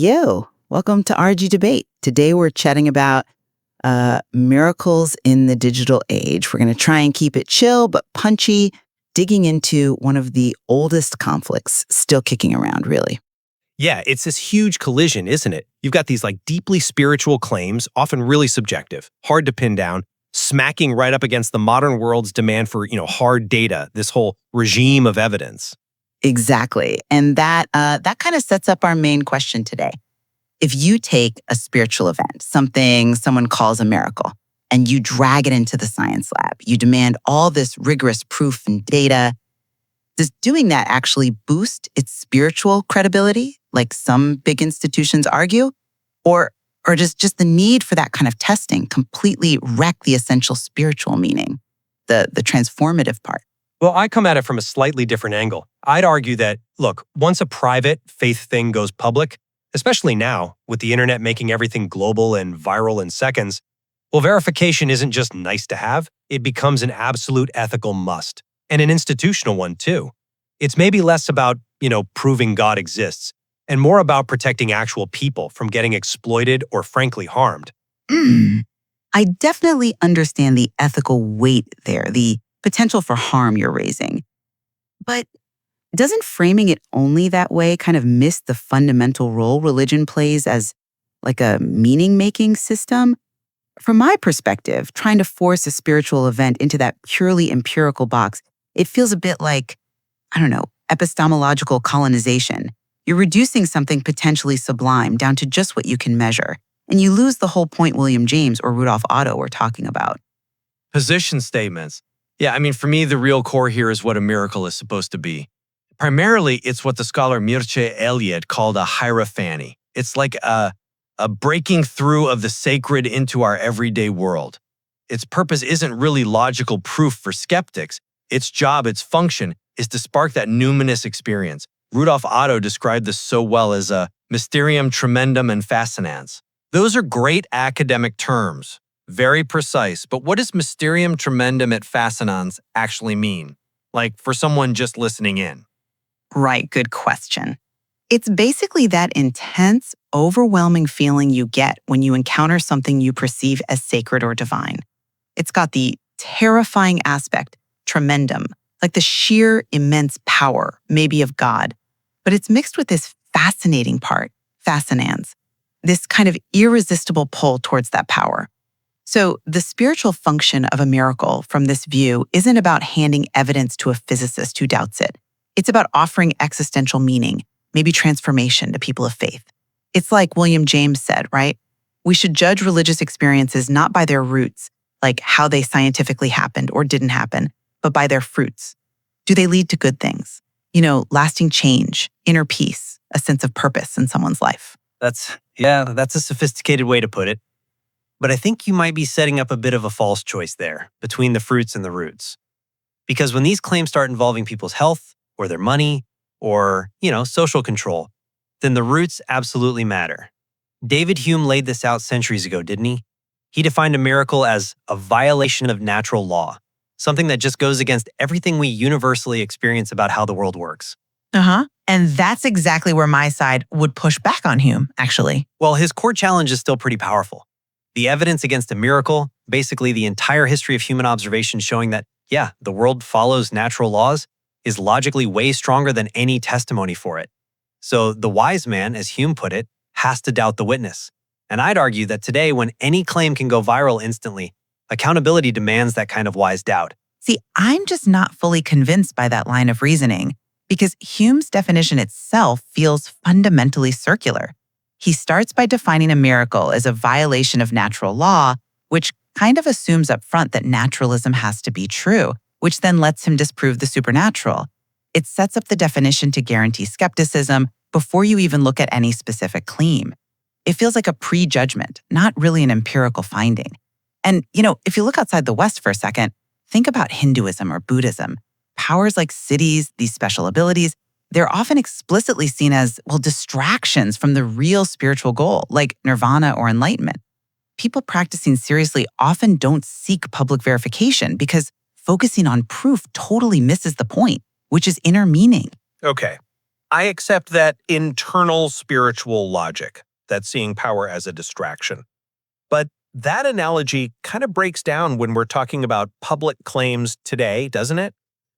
Yo, welcome to RG Debate. Today we're chatting about miracles in the digital age. We're going to try and keep it chill but punchy, digging into one of the oldest conflicts still kicking around, really. Yeah, it's this huge collision, isn't it? You've got these deeply spiritual claims, often really subjective, hard to pin down, smacking right up against the modern world's demand for, hard data, this whole regime of evidence. Exactly. And that kind of sets up our main question today. If you take a spiritual event, something someone calls a miracle, and you drag it into the science lab, you demand all this rigorous proof and data, does doing that actually boost its spiritual credibility, like some big institutions argue? Or does just the need for that kind of testing completely wreck the essential spiritual meaning, the transformative part? Well, I come at it from a slightly different angle. I'd argue that, look, once a private faith thing goes public, especially now, with the internet making everything global and viral in seconds, well, verification isn't just nice to have, it becomes an absolute ethical must. And an institutional one, too. It's maybe less about, proving God exists, and more about protecting actual people from getting exploited or frankly harmed. I definitely understand the ethical weight there, the potential for harm you're raising. But doesn't framing it only that way kind of miss the fundamental role religion plays as like a meaning-making system? From my perspective, trying to force a spiritual event into that purely empirical box, it feels a bit like, epistemological colonization. You're reducing something potentially sublime down to just what you can measure, and you lose the whole point William James or Rudolf Otto were talking about. Position statements. Yeah, for me, the real core here is what a miracle is supposed to be. Primarily, it's what the scholar Mircea Eliade called a hierophany. It's like a breaking through of the sacred into our everyday world. Its purpose isn't really logical proof for skeptics. Its job, its function, is to spark that numinous experience. Rudolf Otto described this so well as a mysterium tremendum and fascinans. Those are great academic terms, very precise, but what does mysterium tremendum et fascinans actually mean? Like for someone just listening in. Right, good question. It's basically that intense, overwhelming feeling you get when you encounter something you perceive as sacred or divine. It's got the terrifying aspect, tremendum, like the sheer immense power, maybe of God. But it's mixed with this fascinating part, fascinans, this kind of irresistible pull towards that power. So the spiritual function of a miracle from this view isn't about handing evidence to a physicist who doubts it. It's about offering existential meaning, maybe transformation to people of faith. It's like William James said, right? We should judge religious experiences not by their roots, like how they scientifically happened or didn't happen, but by their fruits. Do they lead to good things? Lasting change, inner peace, a sense of purpose in someone's life. That's a sophisticated way to put it. But I think you might be setting up a bit of a false choice there between the fruits and the roots. Because when these claims start involving people's health or their money or, social control, then the roots absolutely matter. David Hume laid this out centuries ago, didn't he? He defined a miracle as a violation of natural law, something that just goes against everything we universally experience about how the world works. And that's exactly where my side would push back on Hume, actually. Well, his core challenge is still pretty powerful. The evidence against a miracle, basically the entire history of human observation showing that, the world follows natural laws, is logically way stronger than any testimony for it. So the wise man, as Hume put it, has to doubt the witness. And I'd argue that today, when any claim can go viral instantly, accountability demands that kind of wise doubt. See, I'm just not fully convinced by that line of reasoning because Hume's definition itself feels fundamentally circular. He starts by defining a miracle as a violation of natural law, which kind of assumes up front that naturalism has to be true, which then lets him disprove the supernatural. It sets up the definition to guarantee skepticism before you even look at any specific claim. It feels like a prejudgment, not really an empirical finding. And, if you look outside the West for a second, think about Hinduism or Buddhism. Powers like cities, these special abilities, they're often explicitly seen as, distractions from the real spiritual goal, like nirvana or enlightenment. People practicing seriously often don't seek public verification because focusing on proof totally misses the point, which is inner meaning. Okay, I accept that internal spiritual logic, that's seeing power as a distraction. But that analogy kind of breaks down when we're talking about public claims today, doesn't it?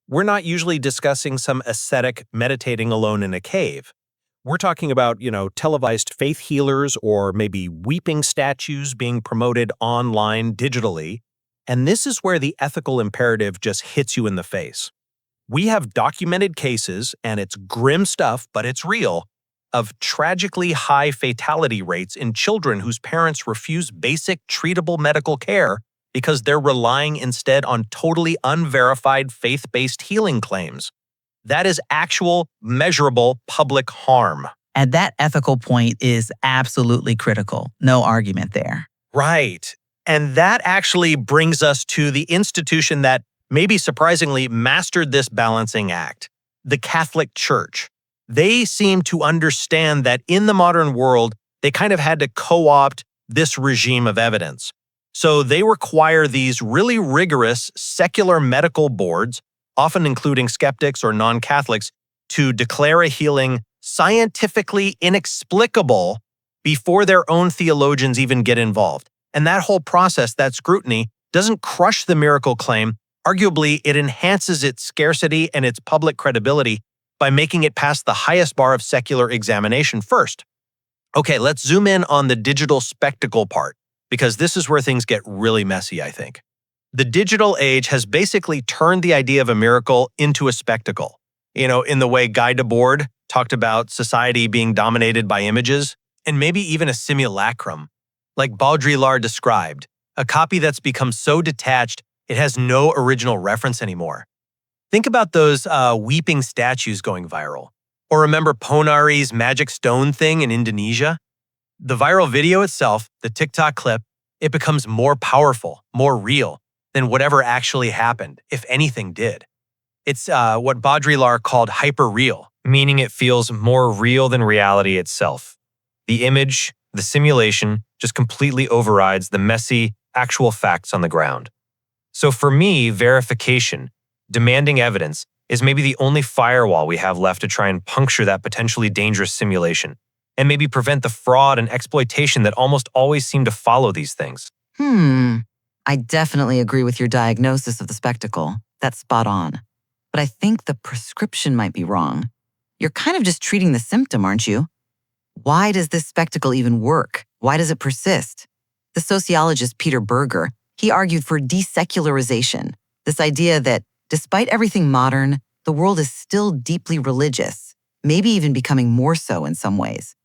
We're not usually discussing some ascetic meditating alone in a cave. We're talking about, televised faith healers or maybe weeping statues being promoted online digitally. And this is where the ethical imperative just hits you in the face. We have documented cases, and it's grim stuff, but it's real, of tragically high fatality rates in children whose parents refuse basic treatable medical care because they're relying instead on totally unverified faith-based healing claims. That is actual, measurable public harm. And that ethical point is absolutely critical. No argument there. Right. And that actually brings us to the institution that maybe surprisingly mastered this balancing act, the Catholic Church. They seem to understand that in the modern world, they kind of had to co-opt this regime of evidence. So they require these really rigorous secular medical boards, often including skeptics or non-Catholics, to declare a healing scientifically inexplicable before their own theologians even get involved. And that whole process, that scrutiny, doesn't crush the miracle claim. Arguably, it enhances its scarcity and its public credibility by making it past the highest bar of secular examination first. Okay, let's zoom in on the digital spectacle part, because this is where things get really messy, I think. The digital age has basically turned the idea of a miracle into a spectacle. In the way Guy Debord talked about society being dominated by images, and maybe even a simulacrum, like Baudrillard described, a copy that's become so detached it has no original reference anymore. Think about those weeping statues going viral. Or remember Ponari's magic stone thing in Indonesia? The viral video itself, the TikTok clip, it becomes more powerful, more real than whatever actually happened, if anything did. It's what Baudrillard called hyperreal, Meaning it feels more real than reality itself. The image, the simulation, just completely overrides the messy, actual facts on the ground. So for me, verification, demanding evidence, is maybe the only firewall we have left to try and puncture that potentially dangerous simulation, and maybe prevent the fraud and exploitation that almost always seem to follow these things. I definitely agree with your diagnosis of the spectacle. That's spot on. But I think the prescription might be wrong. You're kind of just treating the symptom, aren't you? Why does this spectacle even work? Why does it persist? The sociologist Peter Berger, he argued for desecularization, this idea that despite everything modern, the world is still deeply religious, maybe even becoming more so in some ways.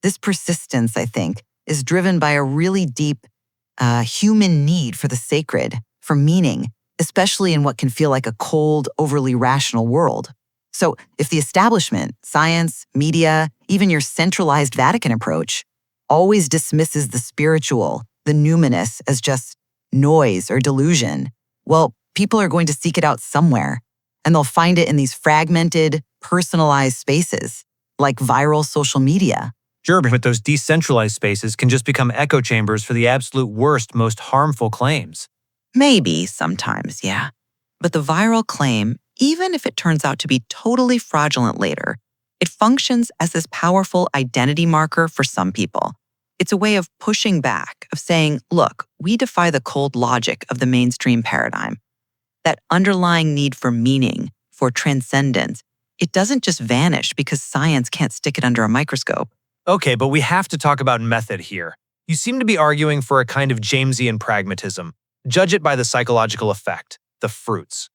This persistence, I think, is driven by a really deep human need for the sacred, for meaning, especially in what can feel like a cold, overly rational world. So if the establishment, science, media, even your centralized Vatican approach always dismisses the spiritual, the numinous, as just noise or delusion, well, people are going to seek it out somewhere, and they'll find it in these fragmented, personalized spaces, like viral social media. Sure, but those decentralized spaces can just become echo chambers for the absolute worst, most harmful claims. Maybe sometimes, yeah. But the viral claim, even if it turns out to be totally fraudulent later, it functions as this powerful identity marker for some people. It's a way of pushing back, of saying, look, we defy the cold logic of the mainstream paradigm. That underlying need for meaning, for transcendence, it doesn't just vanish because science can't stick it under a microscope. Okay, but we have to talk about method here. You seem to be arguing for a kind of Jamesian pragmatism. Judge it by the psychological effect, the fruits.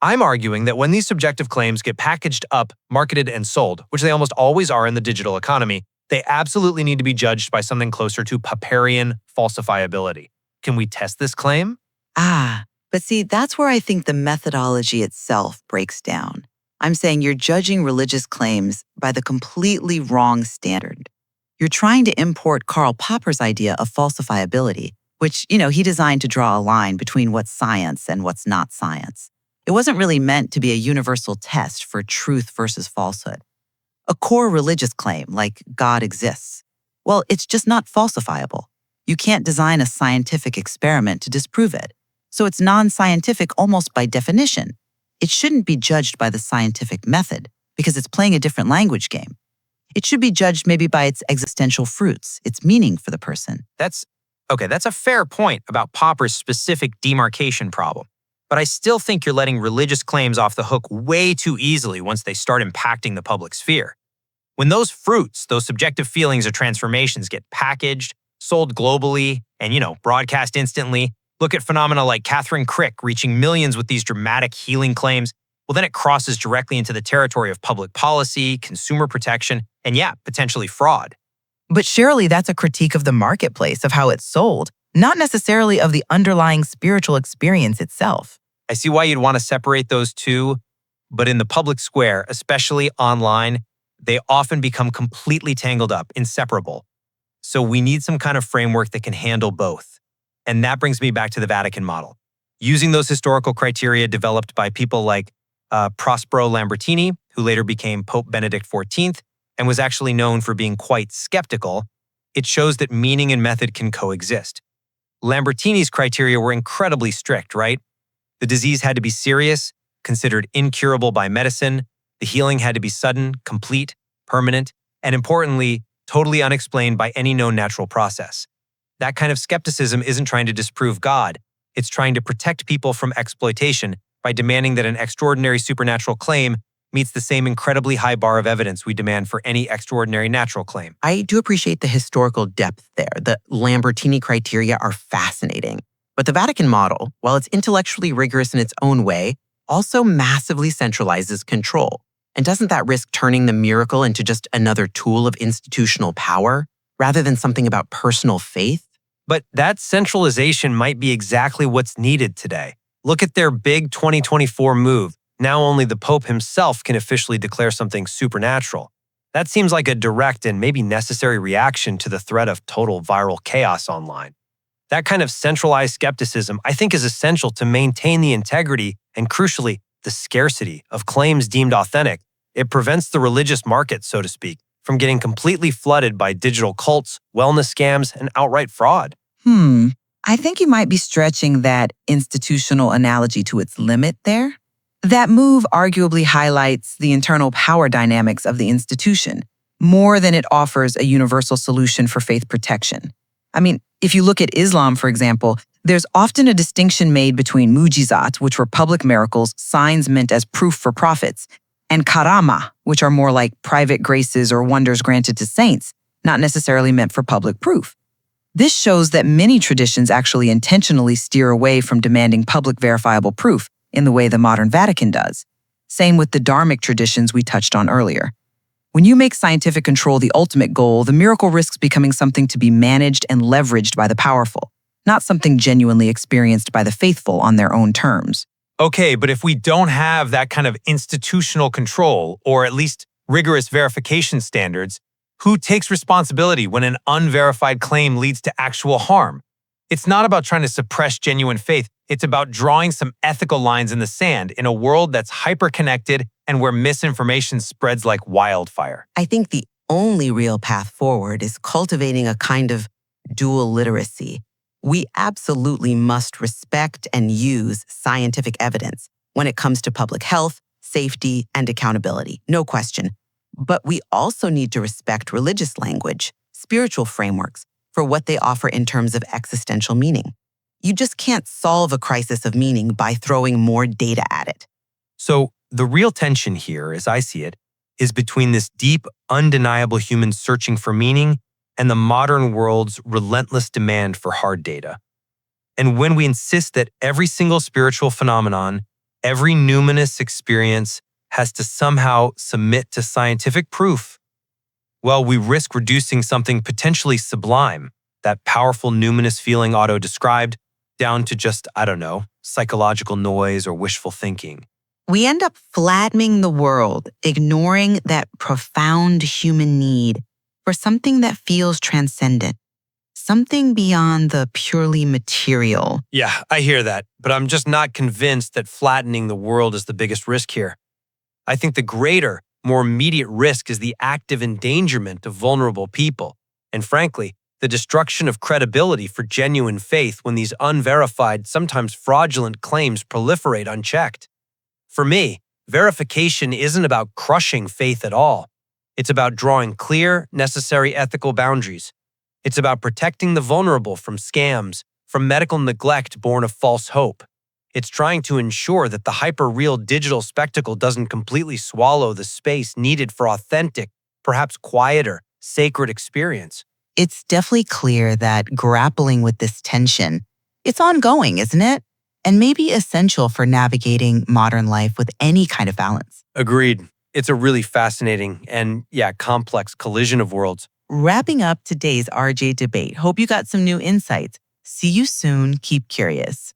I'm arguing that when these subjective claims get packaged up, marketed, and sold, which they almost always are in the digital economy, they absolutely need to be judged by something closer to Popperian falsifiability. Can we test this claim? But see, that's where I think the methodology itself breaks down. I'm saying you're judging religious claims by the completely wrong standard. You're trying to import Karl Popper's idea of falsifiability, which, he designed to draw a line between what's science and what's not science. It wasn't really meant to be a universal test for truth versus falsehood. A core religious claim, like God exists, well, it's just not falsifiable. You can't design a scientific experiment to disprove it. So it's non-scientific almost by definition. It shouldn't be judged by the scientific method. because it's playing a different language game. It should be judged maybe by its existential fruits, its meaning for the person. That's a fair point about Popper's specific demarcation problem. But I still think you're letting religious claims off the hook way too easily once they start impacting the public sphere. When those fruits, those subjective feelings or transformations get packaged, sold globally, and, broadcast instantly, look at phenomena like Catherine Crick reaching millions with these dramatic healing claims, well, then it crosses directly into the territory of public policy, consumer protection, and potentially fraud. But surely that's a critique of the marketplace, of how it's sold, not necessarily of the underlying spiritual experience itself. I see why you'd want to separate those two, but in the public square, especially online, they often become completely tangled up, inseparable. So we need some kind of framework that can handle both. And that brings me back to the Vatican model. Using those historical criteria developed by people like Prospero Lambertini, who later became Pope Benedict XIV, and was actually known for being quite skeptical, it shows that meaning and method can coexist. Lambertini's criteria were incredibly strict, right? The disease had to be serious, considered incurable by medicine. The healing had to be sudden, complete, permanent, and importantly, totally unexplained by any known natural process. That kind of skepticism isn't trying to disprove God. It's trying to protect people from exploitation by demanding that an extraordinary supernatural claim meets the same incredibly high bar of evidence we demand for any extraordinary natural claim. I do appreciate the historical depth there. The Lambertini criteria are fascinating. But the Vatican model, while it's intellectually rigorous in its own way, also massively centralizes control. And doesn't that risk turning the miracle into just another tool of institutional power, rather than something about personal faith? But that centralization might be exactly what's needed today. Look at their big 2024 move. Now only the Pope himself can officially declare something supernatural. That seems like a direct and maybe necessary reaction to the threat of total viral chaos online. That kind of centralized skepticism, I think, is essential to maintain the integrity and, crucially, the scarcity of claims deemed authentic. It prevents the religious market, so to speak, from getting completely flooded by digital cults, wellness scams, and outright fraud. I think you might be stretching that institutional analogy to its limit there. That move arguably highlights the internal power dynamics of the institution more than it offers a universal solution for faith protection. I mean, if you look at Islam, for example, there's often a distinction made between mujizat, which were public miracles, signs meant as proof for prophets, and karama, which are more like private graces or wonders granted to saints, not necessarily meant for public proof. This shows that many traditions actually intentionally steer away from demanding public verifiable proof in the way the modern Vatican does. Same with the dharmic traditions we touched on earlier. When you make scientific control the ultimate goal, the miracle risks becoming something to be managed and leveraged by the powerful, not something genuinely experienced by the faithful on their own terms. Okay, but if we don't have that kind of institutional control, or at least rigorous verification standards, who takes responsibility when an unverified claim leads to actual harm? It's not about trying to suppress genuine faith. It's about drawing some ethical lines in the sand in a world that's hyper-connected and where misinformation spreads like wildfire. I think the only real path forward is cultivating a kind of dual literacy. We absolutely must respect and use scientific evidence when it comes to public health, safety, and accountability, no question. But we also need to respect religious language, spiritual frameworks, for what they offer in terms of existential meaning. You just can't solve a crisis of meaning by throwing more data at it. So the real tension here, as I see it, is between this deep, undeniable human searching for meaning and the modern world's relentless demand for hard data. And when we insist that every single spiritual phenomenon, every numinous experience has to somehow submit to scientific proof, well, we risk reducing something potentially sublime, that powerful numinous feeling Otto described, down to just, psychological noise or wishful thinking. We end up flattening the world, ignoring that profound human need for something that feels transcendent, something beyond the purely material. Yeah, I hear that, but I'm just not convinced that flattening the world is the biggest risk here. I think the greater, more immediate risk is the active endangerment of vulnerable people, and frankly, the destruction of credibility for genuine faith when these unverified, sometimes fraudulent claims proliferate unchecked. For me, Verification isn't about crushing faith at all. It's about drawing clear, necessary ethical boundaries. It's about protecting the vulnerable from scams, from medical neglect born of false hope. It's trying to ensure that the hyperreal digital spectacle doesn't completely swallow the space needed for authentic, perhaps quieter, sacred experience. It's definitely clear that grappling with this tension, it's ongoing, isn't it? And maybe essential for navigating modern life with any kind of balance. Agreed. It's a really fascinating and, complex collision of worlds. Wrapping up today's RJ debate. Hope you got some new insights. See you soon. Keep curious.